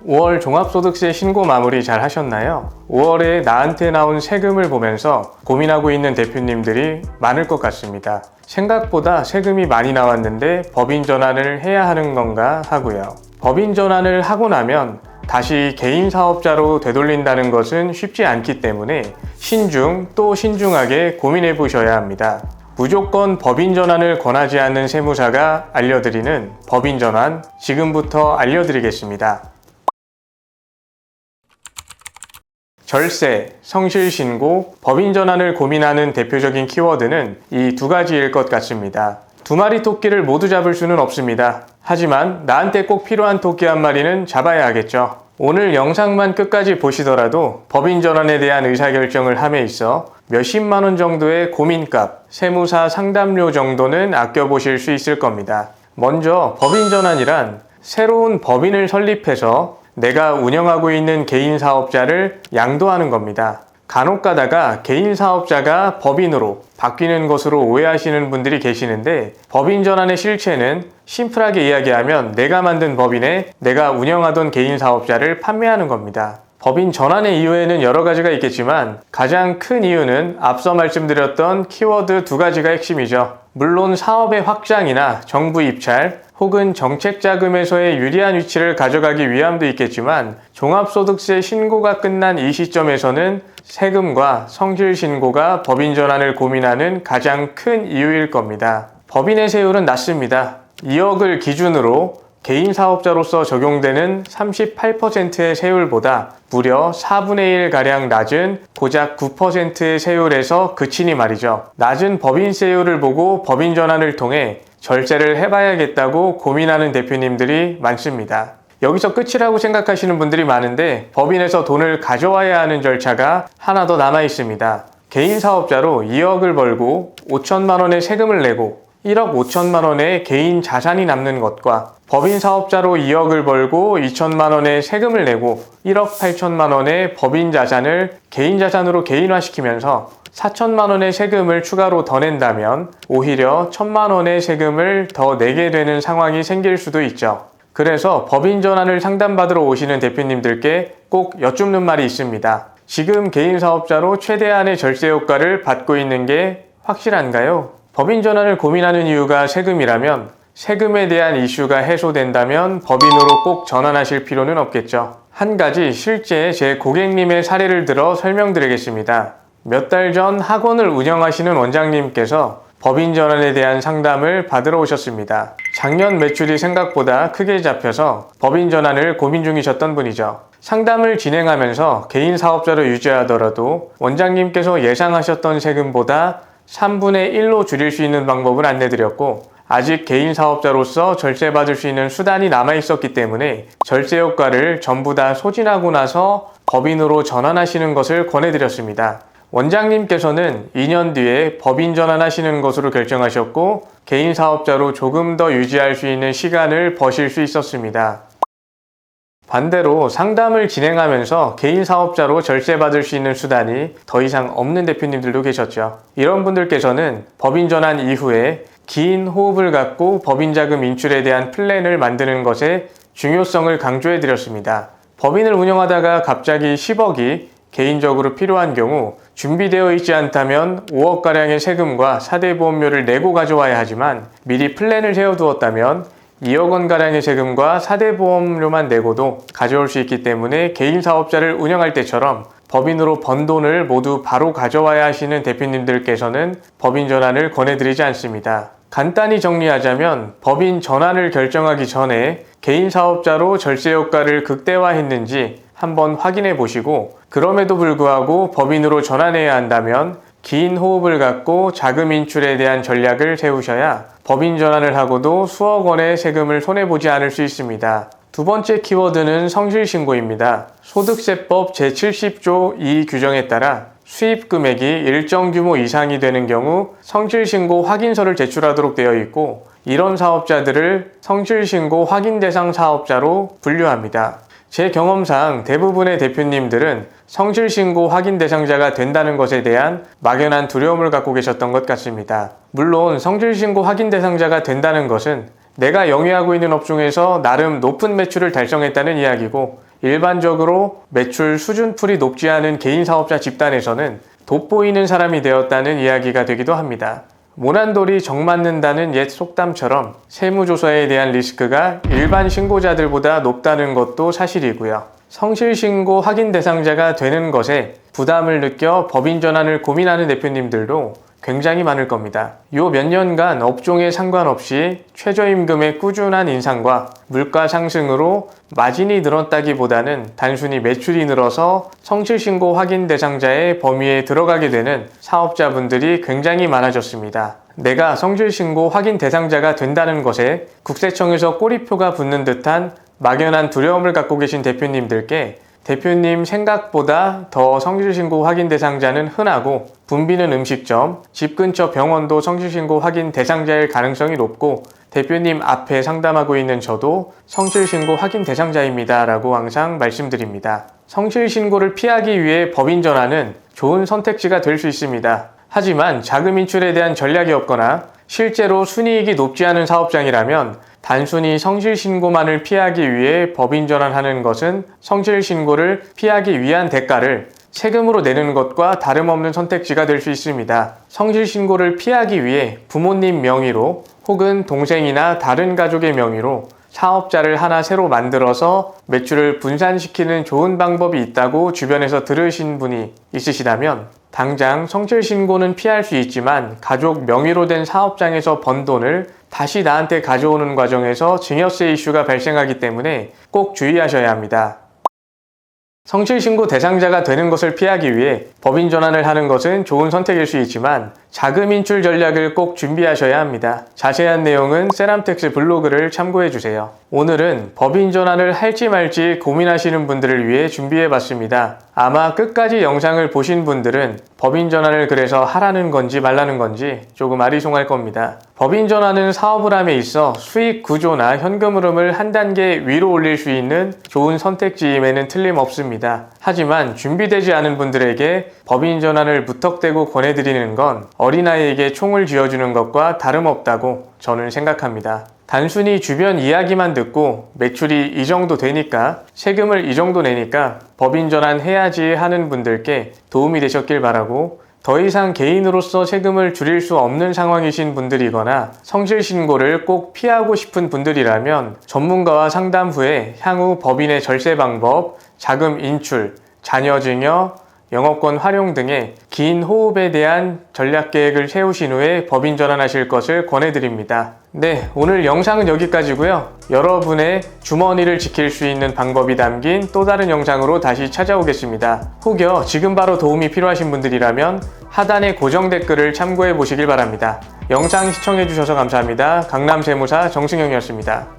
5월 종합소득세 신고 마무리 잘 하셨나요? 5월에 나한테 나온 세금을 보면서 고민하고 있는 대표님들이 많을 것 같습니다. 생각보다 세금이 많이 나왔는데 법인 전환을 해야 하는 건가 하고요. 법인 전환을 하고 나면 다시 개인 사업자로 되돌린다는 것은 쉽지 않기 때문에 신중 또 신중하게 고민해 보셔야 합니다. 무조건 법인 전환을 권하지 않는 세무사가 알려드리는 법인 전환 지금부터 알려드리겠습니다. 절세, 성실신고, 법인 전환을 고민하는 대표적인 키워드는 이 두 가지일 것 같습니다. 두 마리 토끼를 모두 잡을 수는 없습니다. 하지만 나한테 꼭 필요한 토끼 한 마리는 잡아야 하겠죠. 오늘 영상만 끝까지 보시더라도 법인 전환에 대한 의사결정을 함에 있어 몇십만 원 정도의 고민값, 세무사 상담료 정도는 아껴보실 수 있을 겁니다. 먼저 법인 전환이란 새로운 법인을 설립해서 내가 운영하고 있는 개인 사업자를 양도하는 겁니다. 간혹 가다가 개인 사업자가 법인으로 바뀌는 것으로 오해하시는 분들이 계시는데 법인 전환의 실체는 심플하게 이야기하면 내가 만든 법인에 내가 운영하던 개인 사업자를 판매하는 겁니다. 법인 전환의 이유에는 여러 가지가 있겠지만 가장 큰 이유는 앞서 말씀드렸던 키워드 두 가지가 핵심이죠. 물론 사업의 확장이나 정부 입찰 혹은 정책 자금에서의 유리한 위치를 가져가기 위함도 있겠지만 종합소득세 신고가 끝난 이 시점에서는 세금과 성실신고가 법인 전환을 고민하는 가장 큰 이유일 겁니다. 법인의 세율은 낮습니다. 2억을 기준으로 개인 사업자로서 적용되는 38%의 세율보다 무려 4분의 1가량 낮은 고작 9%의 세율에서 그치니 말이죠. 낮은 법인세율을 보고 법인 전환을 통해 절세를 해봐야겠다고 고민하는 대표님들이 많습니다. 여기서 끝이라고 생각하시는 분들이 많은데 법인에서 돈을 가져와야 하는 절차가 하나 더 남아 있습니다. 개인 사업자로 2억을 벌고 5천만 원의 세금을 내고 1억 5천만 원의 개인 자산이 남는 것과 법인 사업자로 2억을 벌고 2천만 원의 세금을 내고 1억 8천만 원의 법인 자산을 개인 자산으로 개인화시키면서 4천만 원의 세금을 추가로 더 낸다면 오히려 1천만 원의 세금을 더 내게 되는 상황이 생길 수도 있죠. 그래서 법인 전환을 상담받으러 오시는 대표님들께 꼭 여쭙는 말이 있습니다. 지금 개인 사업자로 최대한의 절세 효과를 받고 있는 게 확실한가요? 법인 전환을 고민하는 이유가 세금이라면 세금에 대한 이슈가 해소된다면 법인으로 꼭 전환하실 필요는 없겠죠. 한 가지 실제 제 고객님의 사례를 들어 설명드리겠습니다. 몇 달 전 학원을 운영하시는 원장님께서 법인 전환에 대한 상담을 받으러 오셨습니다. 작년 매출이 생각보다 크게 잡혀서 법인 전환을 고민 중이셨던 분이죠. 상담을 진행하면서 개인 사업자로 유지하더라도 원장님께서 예상하셨던 세금보다 3분의 1로 줄일 수 있는 방법을 안내드렸고 아직 개인 사업자로서 절세받을 수 있는 수단이 남아있었기 때문에 절세 효과를 전부 다 소진하고 나서 법인으로 전환하시는 것을 권해드렸습니다. 원장님께서는 2년 뒤에 법인 전환하시는 것으로 결정하셨고 개인 사업자로 조금 더 유지할 수 있는 시간을 버실 수 있었습니다. 반대로 상담을 진행하면서 개인 사업자로 절세받을 수 있는 수단이 더 이상 없는 대표님들도 계셨죠. 이런 분들께서는 법인 전환 이후에 긴 호흡을 갖고 법인 자금 인출에 대한 플랜을 만드는 것의 중요성을 강조해 드렸습니다. 법인을 운영하다가 갑자기 10억이 개인적으로 필요한 경우 준비되어 있지 않다면 5억가량의 세금과 4대 보험료를 내고 가져와야 하지만 미리 플랜을 세워두었다면 2억 원가량의 세금과 4대 보험료만 내고도 가져올 수 있기 때문에 개인 사업자를 운영할 때처럼 법인으로 번 돈을 모두 바로 가져와야 하시는 대표님들께서는 법인 전환을 권해드리지 않습니다. 간단히 정리하자면 법인 전환을 결정하기 전에 개인 사업자로 절세 효과를 극대화했는지 한번 확인해 보시고 그럼에도 불구하고 법인으로 전환해야 한다면 긴 호흡을 갖고 자금 인출에 대한 전략을 세우셔야 법인 전환을 하고도 수억 원의 세금을 손해보지 않을 수 있습니다. 두 번째 키워드는 성실신고입니다. 소득세법 제70조 2 규정에 따라 수입 금액이 일정 규모 이상이 되는 경우 성실신고 확인서를 제출하도록 되어 있고 이런 사업자들을 성실신고 확인 대상 사업자로 분류합니다. 제 경험상 대부분의 대표님들은 성실신고 확인 대상자가 된다는 것에 대한 막연한 두려움을 갖고 계셨던 것 같습니다. 물론 성실신고 확인 대상자가 된다는 것은 내가 영위하고 있는 업종에서 나름 높은 매출을 달성했다는 이야기고 일반적으로 매출 수준풀이 높지 않은 개인 사업자 집단에서는 돋보이는 사람이 되었다는 이야기가 되기도 합니다. 모난돌이 정맞는다는 옛 속담처럼 세무조사에 대한 리스크가 일반 신고자들보다 높다는 것도 사실이고요. 성실신고 확인 대상자가 되는 것에 부담을 느껴 법인 전환을 고민하는 대표님들도 굉장히 많을 겁니다. 요 몇 년간 업종에 상관없이 최저임금의 꾸준한 인상과 물가 상승으로 마진이 늘었다기보다는 단순히 매출이 늘어서 성실신고 확인 대상자의 범위에 들어가게 되는 사업자분들이 굉장히 많아졌습니다. 내가 성실신고 확인 대상자가 된다는 것에 국세청에서 꼬리표가 붙는 듯한 막연한 두려움을 갖고 계신 대표님들께 대표님 생각보다 더 성실신고 확인 대상자는 흔하고 붐비는 음식점, 집 근처 병원도 성실신고 확인 대상자일 가능성이 높고 대표님 앞에 상담하고 있는 저도 성실신고 확인 대상자입니다 라고 항상 말씀드립니다. 성실신고를 피하기 위해 법인 전환은 좋은 선택지가 될 수 있습니다. 하지만 자금 인출에 대한 전략이 없거나 실제로 순이익이 높지 않은 사업장이라면 단순히 성실신고만을 피하기 위해 법인 전환하는 것은 성실신고를 피하기 위한 대가를 세금으로 내는 것과 다름없는 선택지가 될 수 있습니다. 성실신고를 피하기 위해 부모님 명의로 혹은 동생이나 다른 가족의 명의로 사업자를 하나 새로 만들어서 매출을 분산시키는 좋은 방법이 있다고 주변에서 들으신 분이 있으시다면 당장 성실신고는 피할 수 있지만 가족 명의로 된 사업장에서 번 돈을 다시 나한테 가져오는 과정에서 증여세 이슈가 발생하기 때문에 꼭 주의하셔야 합니다. 성실신고 대상자가 되는 것을 피하기 위해 법인 전환을 하는 것은 좋은 선택일 수 있지만 자금 인출 전략을 꼭 준비하셔야 합니다. 자세한 내용은 세람텍스 블로그를 참고해주세요. 오늘은 법인 전환을 할지 말지 고민하시는 분들을 위해 준비해봤습니다. 아마 끝까지 영상을 보신 분들은 법인 전환을 그래서 하라는 건지 말라는 건지 조금 아리송할 겁니다. 법인 전환은 사업을 함에 있어 수익 구조나 현금 흐름을 한 단계 위로 올릴 수 있는 좋은 선택지임에는 틀림없습니다. 하지만 준비되지 않은 분들에게 법인 전환을 무턱대고 권해드리는 건 어린아이에게 총을 쥐어주는 것과 다름없다고 저는 생각합니다. 단순히 주변 이야기만 듣고 매출이 이 정도 되니까 세금을 이 정도 내니까 법인 전환 해야지 하는 분들께 도움이 되셨길 바라고 더 이상 개인으로서 세금을 줄일 수 없는 상황이신 분들이거나 성실신고를 꼭 피하고 싶은 분들이라면 전문가와 상담 후에 향후 법인의 절세 방법, 자금 인출, 자녀 증여, 영업권 활용 등의 긴 호흡에 대한 전략 계획을 세우신 후에 법인 전환하실 것을 권해드립니다. 네, 오늘 영상은 여기까지고요. 여러분의 주머니를 지킬 수 있는 방법이 담긴 또 다른 영상으로 다시 찾아오겠습니다. 혹여 지금 바로 도움이 필요하신 분들이라면 하단의 고정 댓글을 참고해 보시길 바랍니다. 영상 시청해 주셔서 감사합니다. 강남세무사 정승영이었습니다.